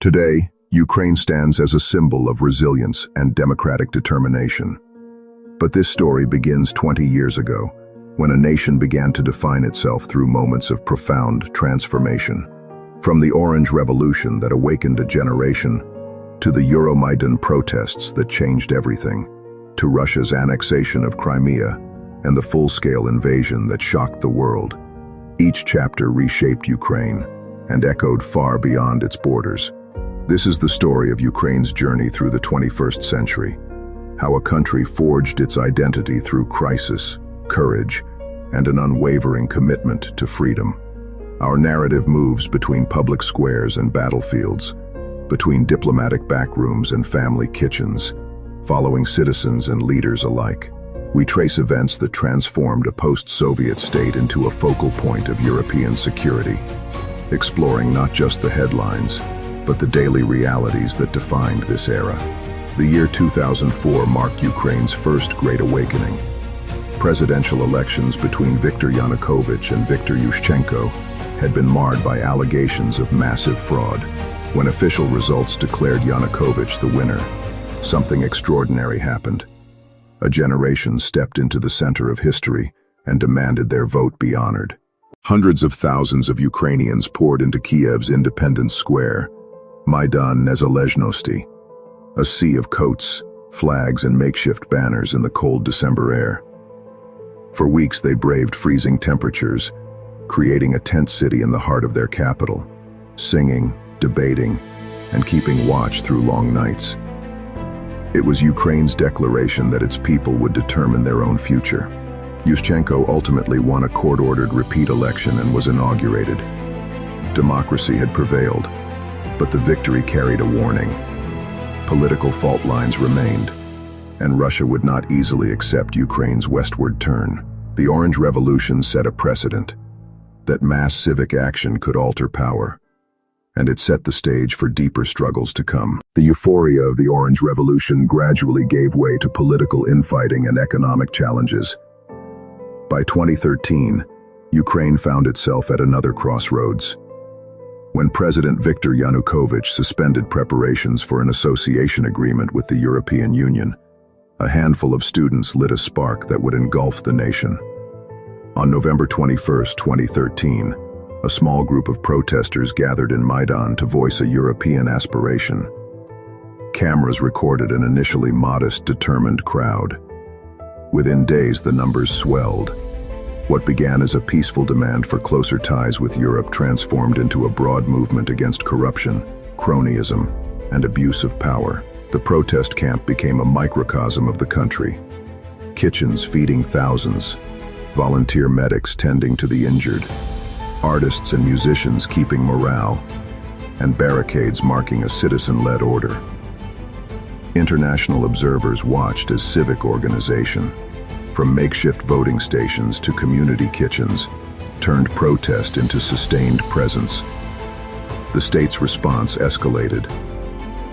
Today, Ukraine stands as a symbol of resilience and democratic determination. But this story begins 20 years ago, when a nation began to define itself through moments of profound transformation. From the Orange Revolution that awakened a generation, to the Euromaidan protests that changed everything, to Russia's annexation of Crimea and the full-scale invasion that shocked the world. Each chapter reshaped Ukraine and echoed far beyond its borders. This is the story of Ukraine's journey through the 21st century, how a country forged its identity through crisis, courage, and an unwavering commitment to freedom. Our narrative moves between public squares and battlefields, between diplomatic backrooms and family kitchens, following citizens and leaders alike. We trace events that transformed a post-Soviet state into a focal point of European security, exploring not just the headlines, but the daily realities that defined this era. The year 2004 marked Ukraine's first Great Awakening. Presidential elections between Viktor Yanukovych and Viktor Yushchenko had been marred by allegations of massive fraud. When official results declared Yanukovych the winner, something extraordinary happened. A generation stepped into the center of history and demanded their vote be honored. Hundreds of thousands of Ukrainians poured into Kiev's Independence Square, Maidan Nezalezhnosti, a sea of coats, flags, and makeshift banners in the cold December air. For weeks they braved freezing temperatures, creating a tent city in the heart of their capital, singing, debating, and keeping watch through long nights. It was Ukraine's declaration that its people would determine their own future. Yushchenko ultimately won a court-ordered repeat election and was inaugurated. Democracy had prevailed, but the victory carried a warning. Political fault lines remained, and Russia would not easily accept Ukraine's westward turn. The Orange Revolution set a precedent that mass civic action could alter power, and it set the stage for deeper struggles to come. The euphoria of the Orange Revolution gradually gave way to political infighting and economic challenges. By 2013, Ukraine found itself at another crossroads. When President Viktor Yanukovych suspended preparations for an association agreement with the European Union, a handful of students lit a spark that would engulf the nation. On November 21, 2013, a small group of protesters gathered in Maidan to voice a European aspiration. Cameras recorded an initially modest, determined crowd. Within days, the numbers swelled. What began as a peaceful demand for closer ties with Europe transformed into a broad movement against corruption, cronyism, and abuse of power. The protest camp became a microcosm of the country. Kitchens feeding thousands, volunteer medics tending to the injured, artists and musicians keeping morale, and barricades marking a citizen-led order. International observers watched as civic organization, from makeshift voting stations to community kitchens, turned protest into sustained presence. The state's response escalated.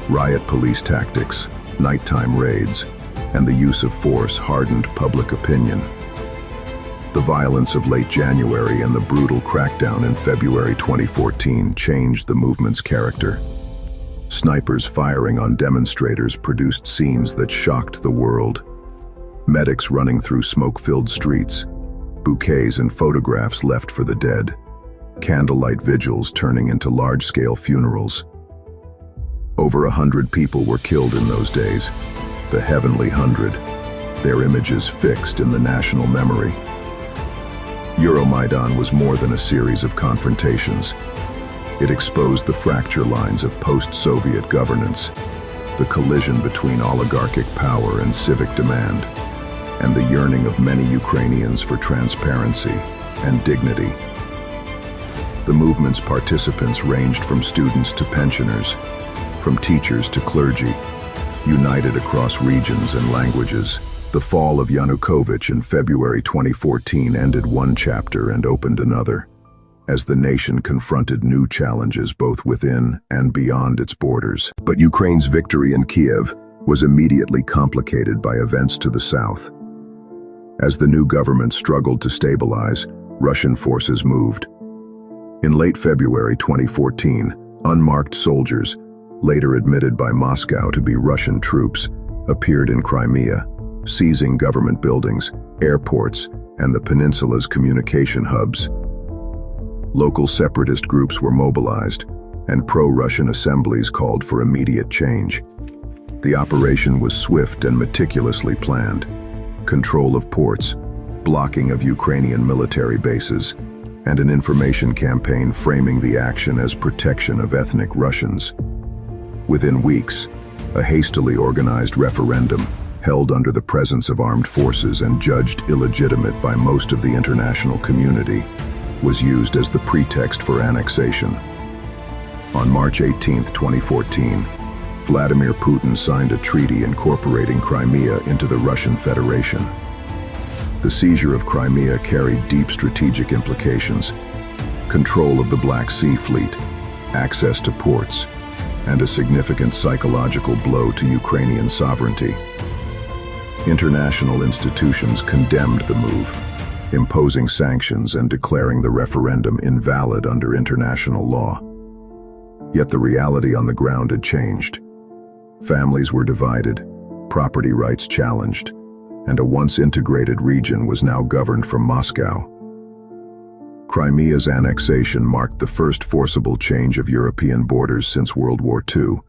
Riot police tactics, nighttime raids, and the use of force hardened public opinion. The violence of late January and the brutal crackdown in February 2014 changed the movement's character. Snipers firing on demonstrators produced scenes that shocked the world. Medics running through smoke-filled streets, bouquets and photographs left for the dead, candlelight vigils turning into large-scale funerals. Over 100 people were killed in those days, the heavenly 100, their images fixed in the national memory. Euromaidan was more than a series of confrontations. It exposed the fracture lines of post-Soviet governance, the collision between oligarchic power and civic demand, and the yearning of many Ukrainians for transparency and dignity. The movement's participants ranged from students to pensioners, from teachers to clergy, united across regions and languages. The fall of Yanukovych in February 2014 ended one chapter and opened another, as the nation confronted new challenges both within and beyond its borders. But Ukraine's victory in Kiev was immediately complicated by events to the south. As the new government struggled to stabilize, Russian forces moved. In late February 2014, unmarked soldiers, later admitted by Moscow to be Russian troops, appeared in Crimea, seizing government buildings, airports, and the peninsula's communication hubs. Local separatist groups were mobilized, and pro-Russian assemblies called for immediate change. The operation was swift and meticulously planned. Control of ports, blocking of Ukrainian military bases, and an information campaign framing the action as protection of ethnic Russians. Within weeks, a hastily organized referendum, held under the presence of armed forces and judged illegitimate by most of the international community, was used as the pretext for annexation. On March 18, 2014, Vladimir Putin signed a treaty incorporating Crimea into the Russian Federation. The seizure of Crimea carried deep strategic implications: control of the Black Sea Fleet, access to ports, and a significant psychological blow to Ukrainian sovereignty. International institutions condemned the move, imposing sanctions and declaring the referendum invalid under international law. Yet the reality on the ground had changed. Families were divided, property rights challenged, and a once integrated region was now governed from Moscow. Crimea's annexation marked the first forcible change of European borders since World War II,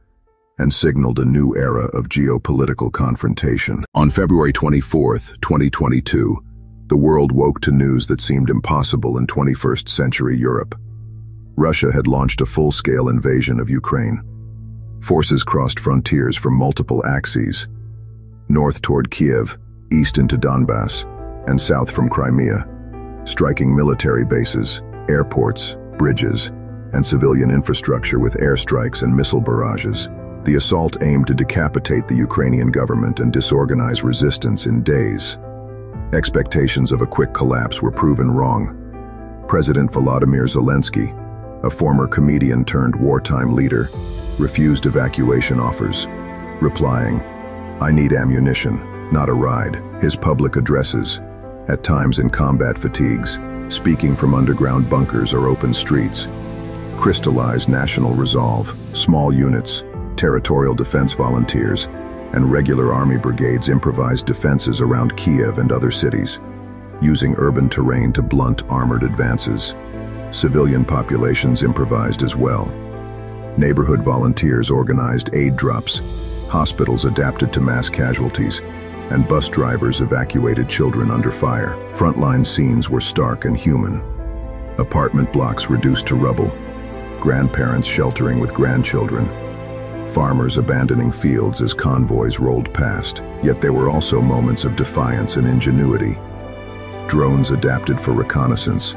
and signaled a new era of geopolitical confrontation. On February 24, 2022, the world woke to news that seemed impossible in 21st century Europe. Russia had launched a full-scale invasion of Ukraine. Forces crossed frontiers from multiple axes: north toward Kiev, east into Donbass, and south from Crimea, striking military bases, airports, bridges, and civilian infrastructure with airstrikes and missile barrages. The assault aimed to decapitate the Ukrainian government and disorganize resistance in days. Expectations of a quick collapse were proven wrong. President Volodymyr Zelensky, a former comedian turned wartime leader, refused evacuation offers, replying, "I need ammunition, not a ride." His public addresses, at times in combat fatigues, speaking from underground bunkers or open streets, crystallized national resolve. Small units, territorial defense volunteers, and regular army brigades improvised defenses around Kiev and other cities, using urban terrain to blunt armored advances. Civilian populations improvised as well. Neighborhood volunteers organized aid drops, hospitals adapted to mass casualties, and bus drivers evacuated children under fire. Frontline scenes were stark and human. Apartment blocks reduced to rubble, grandparents sheltering with grandchildren, farmers abandoning fields as convoys rolled past. Yet there were also moments of defiance and ingenuity. Drones adapted for reconnaissance,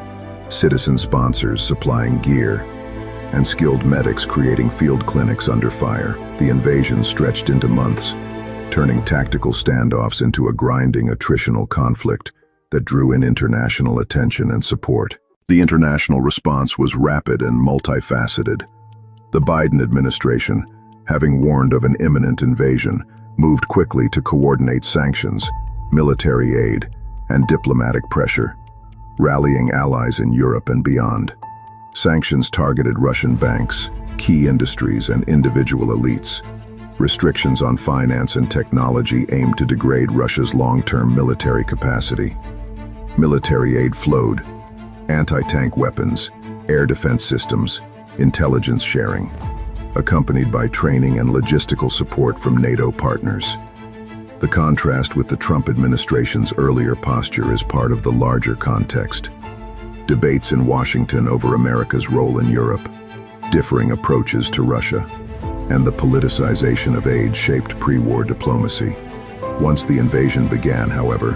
citizen sponsors supplying gear, and skilled medics creating field clinics under fire. The invasion stretched into months, turning tactical standoffs into a grinding attritional conflict that drew in international attention and support. The international response was rapid and multifaceted. The Biden administration, having warned of an imminent invasion, moved quickly to coordinate sanctions, military aid, and diplomatic pressure, rallying allies in Europe and beyond. Sanctions targeted Russian banks, key industries, and individual elites. Restrictions on finance and technology aimed to degrade Russia's long-term military capacity. Military aid flowed: anti-tank weapons, air defense systems, intelligence sharing, accompanied by training and logistical support from NATO partners. The contrast with the Trump administration's earlier posture is part of the larger context. Debates in Washington over America's role in Europe, differing approaches to Russia, and the politicization of aid shaped pre-war diplomacy. Once the invasion began, however,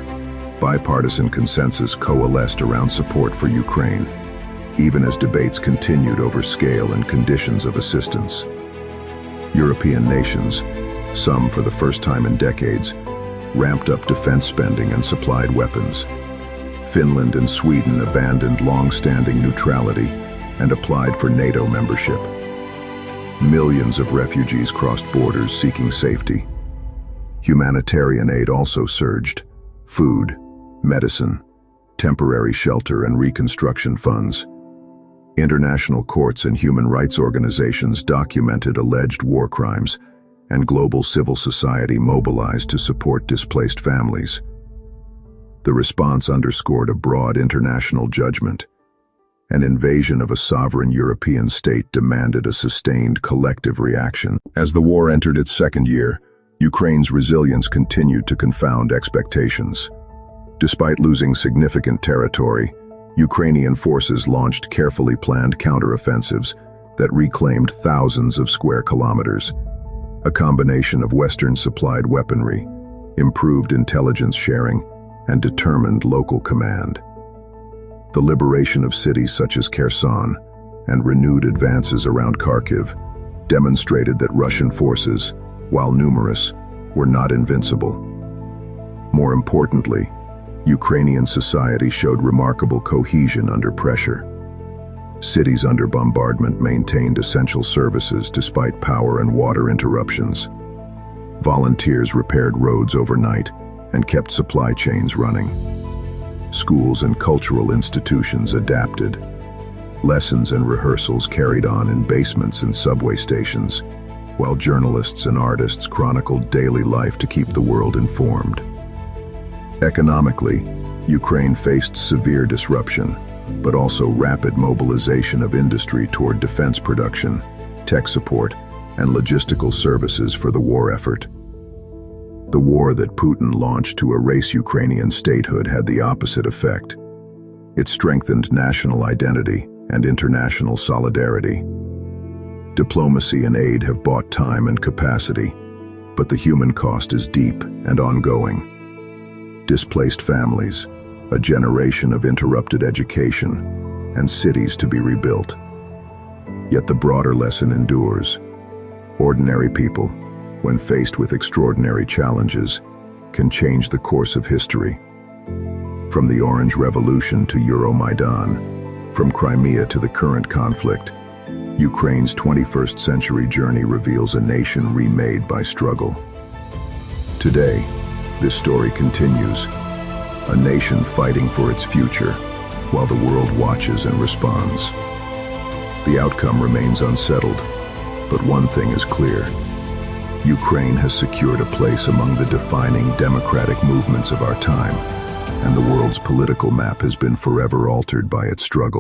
bipartisan consensus coalesced around support for Ukraine, even as debates continued over scale and conditions of assistance. European nations, some for the first time in decades, ramped up defense spending and supplied weapons. Finland and Sweden abandoned long-standing neutrality and applied for NATO membership. Millions of refugees crossed borders seeking safety. Humanitarian aid also surged: food, medicine, temporary shelter, and reconstruction funds. International courts and human rights organizations documented alleged war crimes, and global civil society mobilized to support displaced families. The response underscored a broad international judgment. An invasion of a sovereign European state demanded a sustained collective reaction. As the war entered its second year, Ukraine's resilience continued to confound expectations. Despite losing significant territory, Ukrainian forces launched carefully planned counteroffensives that reclaimed thousands of square kilometers. A combination of Western-supplied weaponry, improved intelligence sharing, and determined local command. The liberation of cities such as Kherson and renewed advances around Kharkiv demonstrated that Russian forces, while numerous, were not invincible. More importantly, Ukrainian society showed remarkable cohesion under pressure. Cities under bombardment maintained essential services despite power and water interruptions. Volunteers repaired roads overnight and kept supply chains running. Schools and cultural institutions adapted. Lessons and rehearsals carried on in basements and subway stations, while journalists and artists chronicled daily life to keep the world informed. Economically, Ukraine faced severe disruption, but also rapid mobilization of industry toward defense production, tech support, and logistical services for the war effort. The war that Putin launched to erase Ukrainian statehood had the opposite effect. It strengthened national identity and international solidarity. Diplomacy and aid have bought time and capacity, but the human cost is deep and ongoing. Displaced families, a generation of interrupted education, and cities to be rebuilt. Yet the broader lesson endures. Ordinary people, when faced with extraordinary challenges, can change the course of history. From the Orange Revolution to Euromaidan, from Crimea to the current conflict, Ukraine's 21st century journey reveals a nation remade by struggle. Today, this story continues, a nation fighting for its future, while the world watches and responds. The outcome remains unsettled, but one thing is clear. Ukraine has secured a place among the defining democratic movements of our time, and the world's political map has been forever altered by its struggle.